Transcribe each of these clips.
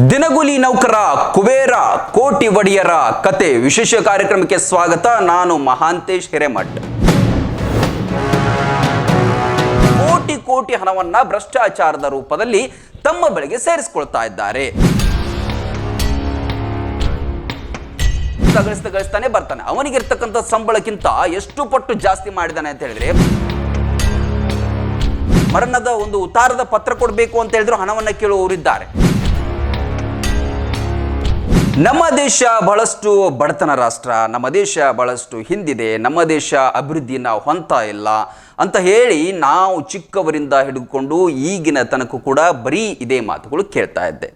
ದಿನಗೂಲಿ ನೌಕರ ಕುಬೇರ ಕೋಟಿ ಒಡೆಯರ ಕತೆ ವಿಶೇಷ ಕಾರ್ಯಕ್ರಮಕ್ಕೆ ಸ್ವಾಗತ. ನಾನು ಮಹಾಂತೇಶ್ ಹಿರೇಮಠ್. ಕೋಟಿ ಕೋಟಿ ಹಣವನ್ನ ಭ್ರಷ್ಟಾಚಾರದ ರೂಪದಲ್ಲಿ ತಮ್ಮ ಬಳಿಗೆ ಸೇರಿಸಿಕೊಳ್ತಾ ಇದ್ದಾರೆ. ಗಳಿಸ್ತಾನೆ ಬರ್ತಾನೆ. ಅವನಿಗಿರ್ತಕ್ಕಂಥ ಸಂಬಳಕ್ಕಿಂತ ಎಷ್ಟು ಪಟ್ಟು ಜಾಸ್ತಿ ಮಾಡಿದಾನೆ ಅಂತ ಹೇಳಿದ್ರೆ, ಮರಣದ ಒಂದು ಉತ್ತಾರದ ಪತ್ರ ಕೊಡಬೇಕು ಅಂತ ಹೇಳಿದ್ರು ಹಣವನ್ನ ಕೇಳುವವರಿದ್ದಾರೆ. ನಮ್ಮ ದೇಶ ಬಹಳಷ್ಟು ಬಡತನ ರಾಷ್ಟ್ರ, ನಮ್ಮ ದೇಶ ಬಹಳಷ್ಟು ಹಿಂದಿದೆ, ನಮ್ಮ ದೇಶ ಅಭಿವೃದ್ಧಿನ ಹೊಂತಾ ಇಲ್ಲ ಅಂತ ಹೇಳಿ ನಾವು ಚಿಕ್ಕವರಿಂದ ಹಿಡಿದುಕೊಂಡು ಈಗಿನ ತನಕ ಕೂಡ ಬರೀ ಇದೇ ಮಾತುಗಳು ಕೇಳ್ತಾ ಇದ್ದೆ.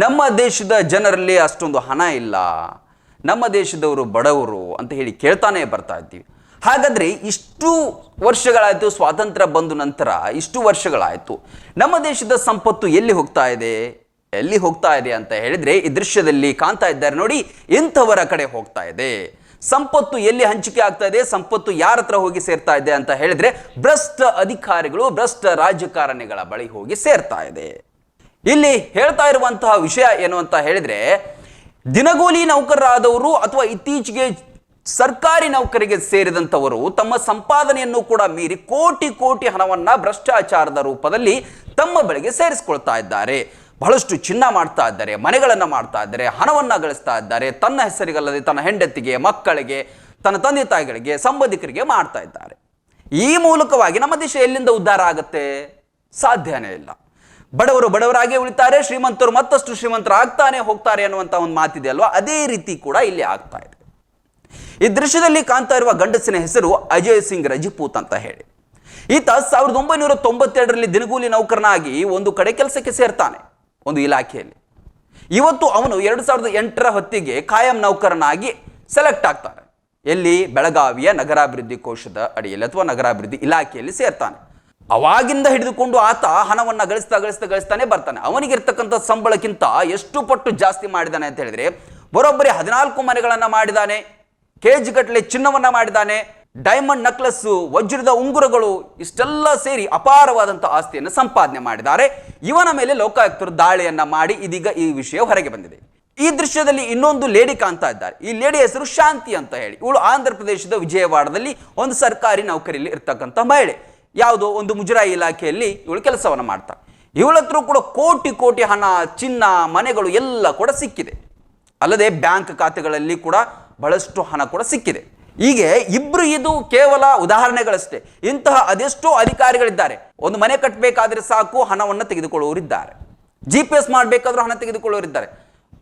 ನಮ್ಮ ದೇಶದ ಜನರಲ್ಲಿ ಅಷ್ಟೊಂದು ಹಣ ಇಲ್ಲ, ನಮ್ಮ ದೇಶದವರು ಬಡವರು ಅಂತ ಹೇಳಿ ಕೇಳ್ತಾನೆ ಬರ್ತಾ ಇದ್ದೀವಿ. ಹಾಗಾದರೆ ಇಷ್ಟು ವರ್ಷಗಳಾಯಿತು, ಸ್ವಾತಂತ್ರ್ಯ ಬಂದ ನಂತರ ಇಷ್ಟು ವರ್ಷಗಳಾಯಿತು, ನಮ್ಮ ದೇಶದ ಸಂಪತ್ತು ಎಲ್ಲಿ ಹೋಗ್ತಾ ಇದೆ ಅಂತ ಹೇಳಿದ್ರೆ ಈ ದೃಶ್ಯದಲ್ಲಿ ಕಾಣ್ತಾ ಇದ್ದಾರೆ ನೋಡಿ, ಇಂಥವರ ಕಡೆ ಹೋಗ್ತಾ ಇದೆ. ಸಂಪತ್ತು ಎಲ್ಲಿ ಹಂಚಿಕೆ ಆಗ್ತಾ ಇದೆ, ಸಂಪತ್ತು ಯಾರ ಹತ್ರ ಹೋಗಿ ಸೇರ್ತಾ ಇದೆ ಅಂತ ಹೇಳಿದ್ರೆ ಭ್ರಷ್ಟ ಅಧಿಕಾರಿಗಳು, ಭ್ರಷ್ಟ ರಾಜಕಾರಣಿಗಳ ಬಳಿ ಹೋಗಿ ಸೇರ್ತಾ ಇದೆ. ಇಲ್ಲಿ ಹೇಳ್ತಾ ಇರುವಂತಹ ವಿಷಯ ಏನು ಅಂತ ಹೇಳಿದ್ರೆ, ದಿನಗೂಲಿ ನೌಕರರಾದವರು ಅಥವಾ ಇತ್ತೀಚೆಗೆ ಸರ್ಕಾರಿ ನೌಕರಿಗೆ ಸೇರಿದಂಥವರು ತಮ್ಮ ಸಂಪಾದನೆಯನ್ನು ಕೂಡ ಮೀರಿ ಕೋಟಿ ಕೋಟಿ ಹಣವನ್ನ ಭ್ರಷ್ಟಾಚಾರದ ರೂಪದಲ್ಲಿ ತಮ್ಮ ಬಳಿಗೆ ಸೇರಿಸಿಕೊಳ್ತಾ ಇದ್ದಾರೆ. ಬಹಳಷ್ಟು ಚಿನ್ನ ಮಾಡ್ತಾ ಇದ್ದಾರೆ, ಮನೆಗಳನ್ನು ಮಾಡ್ತಾ ಇದ್ದಾರೆ, ಹಣವನ್ನು ಗಳಿಸ್ತಾ ಇದ್ದಾರೆ. ತನ್ನ ಹೆಸರಿಗಲ್ಲದೆ ತನ್ನ ಹೆಂಡತಿಗೆ, ಮಕ್ಕಳಿಗೆ, ತನ್ನ ತಂದೆ ತಾಯಿಗಳಿಗೆ, ಸಂಬಂಧಿಕರಿಗೆ ಮಾಡ್ತಾ ಇದ್ದಾರೆ. ಈ ಮೂಲಕವಾಗಿ ನಮ್ಮ ದೇಶ ಎಲ್ಲಿಂದ ಉದ್ಧಾರ ಆಗುತ್ತೆ? ಸಾಧ್ಯನೇ ಇಲ್ಲ. ಬಡವರು ಬಡವರಾಗೇ ಉಳಿತಾರೆ, ಶ್ರೀಮಂತರು ಮತ್ತಷ್ಟು ಶ್ರೀಮಂತರಾಗ್ತಾನೆ ಹೋಗ್ತಾರೆ ಅನ್ನುವಂಥ ಒಂದು ಮಾತಿದೆ ಅಲ್ವಾ, ಅದೇ ರೀತಿ ಕೂಡ ಇಲ್ಲಿ ಆಗ್ತಾ ಇದೆ. ಈ ದೃಶ್ಯದಲ್ಲಿ ಕಾಣ್ತಾ ಇರುವ ಗಂಡಸಿನ ಹೆಸರು ಅಜಯ್ ಸಿಂಗ್ ರಜಪೂತ್ ಅಂತ ಹೇಳಿ. ಈತ 1992ರಲ್ಲಿ ದಿನಗೂಲಿ ನೌಕರನಾಗಿ ಒಂದು ಕಡೆ ಕೆಲಸಕ್ಕೆ ಸೇರ್ತಾನೆ, ಒಂದು ಇಲಾಖೆಯಲ್ಲಿ. ಇವತ್ತು ಅವನು 2008ರ ಹೊತ್ತಿಗೆ ಕಾಯಂ ನೌಕರನಾಗಿ ಸೆಲೆಕ್ಟ್ ಆಗ್ತಾನೆ. ಎಲ್ಲಿ? ಬೆಳಗಾವಿಯ ನಗರಾಭಿವೃದ್ಧಿ ಕೋಶದ ಅಡಿಯಲ್ಲಿ ಅಥವಾ ನಗರಾಭಿವೃದ್ಧಿ ಇಲಾಖೆಯಲ್ಲಿ ಸೇರ್ತಾನೆ. ಅವಾಗಿಂದ ಹಿಡಿದುಕೊಂಡು ಆತ ಹಣವನ್ನು ಗಳಿಸ್ತಾನೆ ಬರ್ತಾನೆ. ಅವನಿಗಿರ್ತಕ್ಕಂಥ ಸಂಬಳಕ್ಕಿಂತ ಎಷ್ಟು ಪಟ್ಟು ಜಾಸ್ತಿ ಮಾಡಿದಾನೆ ಅಂತ ಹೇಳಿದ್ರೆ, ಬರೋಬ್ಬರಿ 14 ಮನೆಗಳನ್ನು ಮಾಡಿದಾನೆ, ಕೆಜಿ ಗಟ್ಟಲೆ ಚಿನ್ನವನ್ನ ಮಾಡಿದಾನೆ, ಡೈಮಂಡ್ ನಕ್ಲೆಸ್, ವಜ್ರದ ಉಂಗುರಗಳು, ಇಷ್ಟೆಲ್ಲ ಸೇರಿ ಅಪಾರವಾದಂಥ ಆಸ್ತಿಯನ್ನು ಸಂಪಾದನೆ ಮಾಡಿದ್ದಾರೆ. ಇವನ ಮೇಲೆ ಲೋಕಾಯುಕ್ತರು ದಾಳಿಯನ್ನ ಮಾಡಿ ಇದೀಗ ಈ ವಿಷಯ ಹೊರಗೆ ಬಂದಿದೆ. ಈ ದೃಶ್ಯದಲ್ಲಿ ಇನ್ನೊಂದು ಲೇಡಿ ಕಾಣ್ತಾ ಇದ್ದಾರೆ. ಈ ಲೇಡಿ ಹೆಸರು ಶಾಂತಿ ಅಂತ ಹೇಳಿ. ಇವಳು ಆಂಧ್ರ ಪ್ರದೇಶದ ವಿಜಯವಾಡದಲ್ಲಿ ಒಂದು ಸರ್ಕಾರಿ ನೌಕರಿಯಲ್ಲಿ ಇರ್ತಕ್ಕಂಥ ಮಹಿಳೆ. ಯಾವುದೋ ಒಂದು ಮುಜರಾಯಿ ಇಲಾಖೆಯಲ್ಲಿ ಇವಳು ಕೆಲಸವನ್ನು ಮಾಡ್ತಾಳೆ. ಇವಳ ಹತ್ರ ಕೂಡ ಕೋಟಿ ಕೋಟಿ ಹಣ, ಚಿನ್ನ, ಮನೆಗಳು ಎಲ್ಲ ಕೂಡ ಸಿಕ್ಕಿದೆ. ಅಲ್ಲದೆ ಬ್ಯಾಂಕ್ ಖಾತೆಗಳಲ್ಲಿ ಕೂಡ ಬಹಳಷ್ಟು ಹಣ ಕೂಡ ಸಿಕ್ಕಿದೆ. ಹೀಗೆ ಇಬ್ರು ಇದು ಕೇವಲ ಉದಾಹರಣೆಗಳಷ್ಟೇ. ಇಂತಹ ಅದೆಷ್ಟೋ ಅಧಿಕಾರಿಗಳಿದ್ದಾರೆ. ಒಂದು ಮನೆ ಕಟ್ಟಬೇಕಾದ್ರೆ ಸಾಕು ಹಣವನ್ನು ತೆಗೆದುಕೊಳ್ಳುವವರಿದ್ದಾರೆ, GPS ಮಾಡಬೇಕಾದ್ರೂ ಹಣ ತೆಗೆದುಕೊಳ್ಳುವವರಿದ್ದಾರೆ.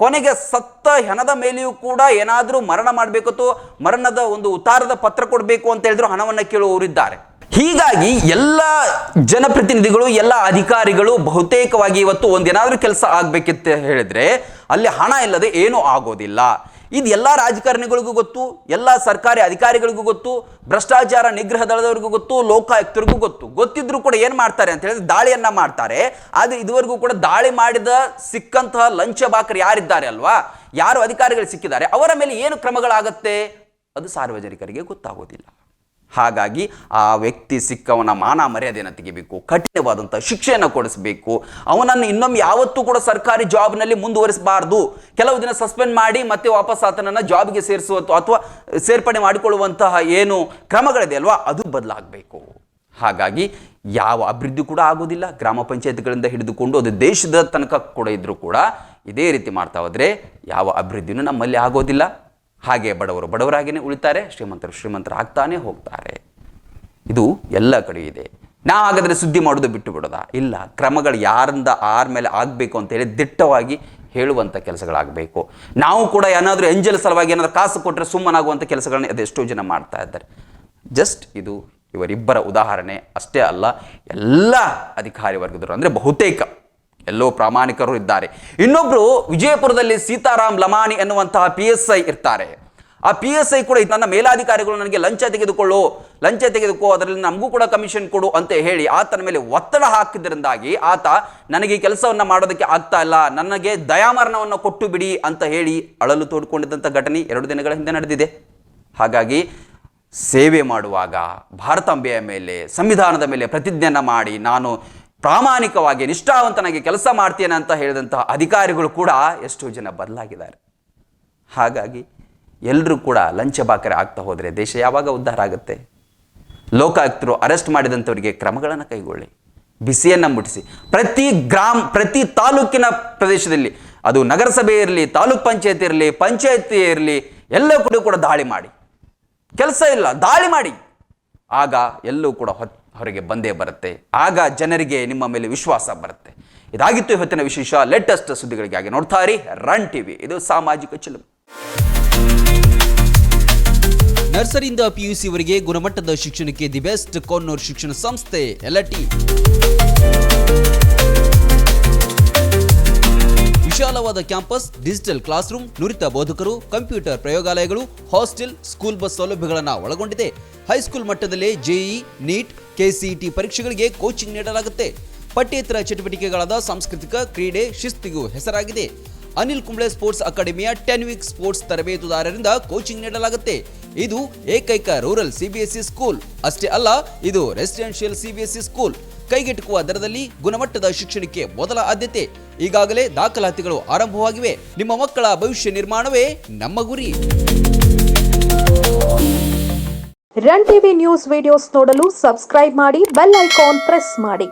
ಕೊನೆಗೆ ಸತ್ತ ಹೆಣದ ಮೇಲೆಯೂ ಕೂಡ ಏನಾದರೂ ಮರಣ ಮಾಡಬೇಕು, ಮರಣದ ಒಂದು ಉತ್ತಾರದ ಪತ್ರ ಕೊಡಬೇಕು ಅಂತ ಹೇಳಿದ್ರು ಹಣವನ್ನು ಕೇಳುವವರಿದ್ದಾರೆ. ಹೀಗಾಗಿ ಎಲ್ಲ ಜನಪ್ರತಿನಿಧಿಗಳು, ಎಲ್ಲ ಅಧಿಕಾರಿಗಳು ಬಹುತೇಕವಾಗಿ ಇವತ್ತು ಒಂದೇನಾದ್ರೂ ಕೆಲಸ ಆಗ್ಬೇಕಿತ್ತು ಹೇಳಿದ್ರೆ ಅಲ್ಲಿ ಹಣ ಇಲ್ಲದೆ ಏನೂ ಆಗೋದಿಲ್ಲ. ಇದು ಎಲ್ಲ ರಾಜಕಾರಣಿಗಳಿಗೂ ಗೊತ್ತು, ಎಲ್ಲ ಸರ್ಕಾರಿ ಅಧಿಕಾರಿಗಳಿಗೂ ಗೊತ್ತು, ಭ್ರಷ್ಟಾಚಾರ ನಿಗ್ರಹ ದಳದವರಿಗೂ ಗೊತ್ತು, ಲೋಕಾಯುಕ್ತರಿಗೂ ಗೊತ್ತಿದ್ರು ಕೂಡ ಏನು ಮಾಡ್ತಾರೆ ಅಂತ ಹೇಳಿದ್ರೆ ದಾಳಿಯನ್ನ ಮಾಡ್ತಾರೆ. ಆದರೆ ಇದುವರೆಗೂ ಕೂಡ ದಾಳಿ ಮಾಡಿದ ಸಿಕ್ಕಂತಹ ಲಂಚ ಬಾಕರು ಯಾರಿದ್ದಾರೆ ಅಲ್ವಾ, ಯಾರು ಅಧಿಕಾರಿಗಳು ಸಿಕ್ಕಿದ್ದಾರೆ ಅವರ ಮೇಲೆ ಏನು ಕ್ರಮಗಳಾಗತ್ತೆ ಅದು ಸಾರ್ವಜನಿಕರಿಗೆ ಗೊತ್ತಾಗೋದಿಲ್ಲ. ಹಾಗಾಗಿ ಆ ವ್ಯಕ್ತಿ ಸಿಕ್ಕವನ ಮಾನ ಮರ್ಯಾದೆಯನ್ನು ತೆಗಿಬೇಕು, ಕಠಿಣವಾದಂಥ ಶಿಕ್ಷೆಯನ್ನು ಕೊಡಿಸಬೇಕು. ಅವನನ್ನು ಇನ್ನೊಮ್ಮೆ ಯಾವತ್ತೂ ಕೂಡ ಸರ್ಕಾರಿ ಜಾಬ್ನಲ್ಲಿ ಮುಂದುವರಿಸಬಾರ್ದು. ಕೆಲವು ದಿನ ಸಸ್ಪೆಂಡ್ ಮಾಡಿ ಮತ್ತೆ ವಾಪಸ್ ಆತನನ್ನು ಜಾಬ್ಗೆ ಸೇರಿಸುವ ಅಥವಾ ಸೇರ್ಪಡೆ ಮಾಡಿಕೊಳ್ಳುವಂತಹ ಏನು ಕ್ರಮಗಳಿದೆ ಅಲ್ವಾ, ಅದು ಬದಲಾಗಬೇಕು. ಹಾಗಾಗಿ ಯಾವ ಅಭಿವೃದ್ಧಿ ಕೂಡ ಆಗೋದಿಲ್ಲ. ಗ್ರಾಮ ಪಂಚಾಯತ್ಗಳಿಂದ ಹಿಡಿದುಕೊಂಡು ಅದು ದೇಶದ ತನಕ ಕೂಡ ಇದ್ರೂ ಕೂಡ ಇದೇ ರೀತಿ ಮಾಡ್ತಾ ಹೋದರೆ ಯಾವ ಅಭಿವೃದ್ಧಿನೂ ನಮ್ಮಲ್ಲಿ ಆಗೋದಿಲ್ಲ. ಹಾಗೆ ಬಡವರು ಬಡವರಾಗಿಯೇ ಉಳಿತಾರೆ, ಶ್ರೀಮಂತರು ಆಗ್ತಾನೆ ಹೋಗ್ತಾರೆ. ಇದು ಎಲ್ಲ ಕಡೆ ಇದೆ. ನಾವು ಹಾಗಾದರೆ ಸುದ್ದಿ ಮಾಡೋದು ಬಿಟ್ಟು ಬಿಡೋದಾ? ಇಲ್ಲ. ಕ್ರಮಗಳು ಯಾರಿಂದ ಯಾರ ಮೇಲೆ ಆಗಬೇಕು ಅಂತೇಳಿ ದಿಟ್ಟವಾಗಿ ಹೇಳುವಂಥ ಕೆಲಸಗಳಾಗಬೇಕು. ನಾವು ಕೂಡ ಏನಾದರೂ ಎಂಜಲ್ ಸಲುವಾಗಿ ಏನಾದರೂ ಕಾಸು ಕೊಟ್ಟರೆ ಸುಮ್ಮನಾಗುವಂಥ ಕೆಲಸಗಳನ್ನ ಅದೆಷ್ಟೋ ಜನ ಮಾಡ್ತಾ ಇದ್ದಾರೆ. ಜಸ್ಟ್ ಇದು ಇವರಿಬ್ಬರ ಉದಾಹರಣೆ ಅಷ್ಟೇ ಅಲ್ಲ, ಎಲ್ಲ ಅಧಿಕಾರಿ ವರ್ಗದವರು ಅಂದರೆ ಬಹುತೇಕ ಎಲ್ಲೋ ಪ್ರಾಮಾಣಿಕರು ಇದ್ದಾರೆ. ಇನ್ನೊಬ್ರು ವಿಜಯಪುರದಲ್ಲಿ ಸೀತಾರಾಮ್ ಲಮಾಣಿ ಎನ್ನುವಂತಹ PSI ಇರ್ತಾರೆ. ಆ PSI ಕೂಡ ನನ್ನ ಮೇಲಾಧಿಕಾರಿಗಳು ನನಗೆ ಲಂಚ ತೆಗೆದುಕೋ, ಅದರಲ್ಲಿ ನಮಗೂ ಕೂಡ ಕಮಿಷನ್ ಕೊಡು ಅಂತ ಹೇಳಿ ಆತನ ಮೇಲೆ ಒತ್ತಡ ಹಾಕಿದ್ರಿಂದಾಗಿ ಆತ ನನಗೆ ಕೆಲಸವನ್ನು ಮಾಡೋದಕ್ಕೆ ಆಗ್ತಾ ಇಲ್ಲ, ನನಗೆ ದಯಾಮರಣವನ್ನು ಕೊಟ್ಟು ಬಿಡಿ ಅಂತ ಹೇಳಿ ಅಳಲು ತೋಡ್ಕೊಂಡಿದ್ದಂಥ ಘಟನೆ 2 ದಿನಗಳ ಹಿಂದೆ ನಡೆದಿದೆ. ಹಾಗಾಗಿ ಸೇವೆ ಮಾಡುವಾಗ ಭಾರತಾಂಬೆಯ ಮೇಲೆ, ಸಂವಿಧಾನದ ಮೇಲೆ ಪ್ರತಿಜ್ಞೆಯನ್ನು ಮಾಡಿ ನಾನು ಪ್ರಾಮಾಣಿಕವಾಗಿ ನಿಷ್ಠಾವಂತನಾಗಿ ಕೆಲಸ ಮಾಡ್ತೇನೆ ಅಂತ ಹೇಳಿದಂತಹ ಅಧಿಕಾರಿಗಳು ಕೂಡ ಎಷ್ಟೋ ಜನ ಬದಲಾಗಿದ್ದಾರೆ. ಹಾಗಾಗಿ ಎಲ್ಲರೂ ಕೂಡ ಲಂಚಬಾಕರೆ ಆಗ್ತಾ ಹೋದರೆ ದೇಶ ಯಾವಾಗ ಉದ್ಧಾರ ಆಗುತ್ತೆ? ಲೋಕಾಯುಕ್ತರು ಅರೆಸ್ಟ್ ಮಾಡಿದಂಥವರಿಗೆ ಕ್ರಮಗಳನ್ನು ಕೈಗೊಳ್ಳಿ, ಬಿಸಿಯನ್ನು ಮುಟ್ಟಿಸಿ. ಪ್ರತಿ ತಾಲೂಕಿನ ಪ್ರದೇಶದಲ್ಲಿ, ಅದು ನಗರಸಭೆ ಇರಲಿ, ತಾಲೂಕ್ ಪಂಚಾಯತಿ ಇರಲಿ, ಪಂಚಾಯತಿ ಇರಲಿ, ಎಲ್ಲ ಕೂಡ ದಾಳಿ ಮಾಡಿ. ಕೆಲಸ ಇಲ್ಲ, ದಾಳಿ ಮಾಡಿ. ಆಗ ಎಲ್ಲವೂ ಕೂಡ ಹೊರಗೆ ಬಂದೇ ಬರುತ್ತೆ. ಆಗ ಜನರಿಗೆ ನಿಮ್ಮ ಮೇಲೆ ವಿಶ್ವಾಸ ಬರುತ್ತೆ. ಇದಾಗಿತ್ತು ಇವತ್ತಿನ ವಿಶೇಷ. ಲೇಟೆಸ್ಟ್ ಸುದ್ದಿಗಳಿಗಾಗಿ ನೋಡ್ತಾ ಇರಿ ರನ್ ಟಿವಿ. ಇದು ಸಾಮಾಜಿಕ ಚಿಲುಮೆ. ನರ್ಸರಿಯಿಂದ PUC ವರೆಗೆ ಗುಣಮಟ್ಟದ ಶಿಕ್ಷಣಕ್ಕೆ ದಿ ಬೆಸ್ಟ್ ಕೊನ್ನೂರು ಶಿಕ್ಷಣ ಸಂಸ್ಥೆ LT. ವಿಶಾಲವಾದ ಕ್ಯಾಂಪಸ್, ಡಿಜಿಟಲ್ ಕ್ಲಾಸ್ ರೂಮ್, ನುರಿತ ಬೋಧಕರು, ಕಂಪ್ಯೂಟರ್ ಪ್ರಯೋಗಾಲಯಗಳು, ಹಾಸ್ಟೆಲ್, ಸ್ಕೂಲ್ ಬಸ್ ಸೌಲಭ್ಯಗಳನ್ನು ಒಳಗೊಂಡಿದೆ. ಹೈಸ್ಕೂಲ್ ಮಟ್ಟದಲ್ಲೇ JEE, NEET, KCET ಪರೀಕ್ಷೆಗಳಿಗೆ ಕೋಚಿಂಗ್ ನೀಡಲಾಗುತ್ತೆ. ಪಠ್ಯೇತರ ಚಟುವಟಿಕೆಗಳಾದ ಸಾಂಸ್ಕೃತಿಕ, ಕ್ರೀಡೆ, ಶಿಸ್ತಿಗೂ ಹೆಸರಾಗಿದೆ. ಅನಿಲ್ ಕುಂಬ್ಳೆ ಸ್ಪೋರ್ಟ್ಸ್ ಅಕಾಡೆಮಿಯ 10 ವೀಕ್ ಸ್ಪೋರ್ಟ್ಸ್ ತರಬೇತುದಾರರಿಂದ ಕೋಚಿಂಗ್ ನೀಡಲಾಗುತ್ತೆ. ಇದು ಏಕೈಕ ರೂರಲ್ CBSE ಸ್ಕೂಲ್. ಅಷ್ಟೇ ಅಲ್ಲ, ಇದು ರೆಸಿಡೆನ್ಷಿಯಲ್ CBSE ಸ್ಕೂಲ್. ಕೈಗೆಟುಕುವ ದರದಲ್ಲಿ ಗುಣಮಟ್ಟದ ಶಿಕ್ಷಣಕ್ಕೆ ಮೊದಲ ಆದ್ಯತೆ. ಈಗಾಗಲೇ ದಾಖಲಾತಿಗಳು ಆರಂಭವಾಗಿವೆ. ನಿಮ್ಮ ಮಕ್ಕಳ ಭವಿಷ್ಯ ನಿರ್ಮಾಣವೇ ನಮ್ಮ ಗುರಿ. ರನ್ ಟಿವಿ ನ್ಯೂಸ್ ವಿಡಿಯೋಸ್ ನೋಡಲು ಸಬ್ಸ್ಕ್ರೈಬ್ ಮಾಡಿ, ಬೆಲ್ ಐಕಾನ್ ಪ್ರೆಸ್ ಮಾಡಿ.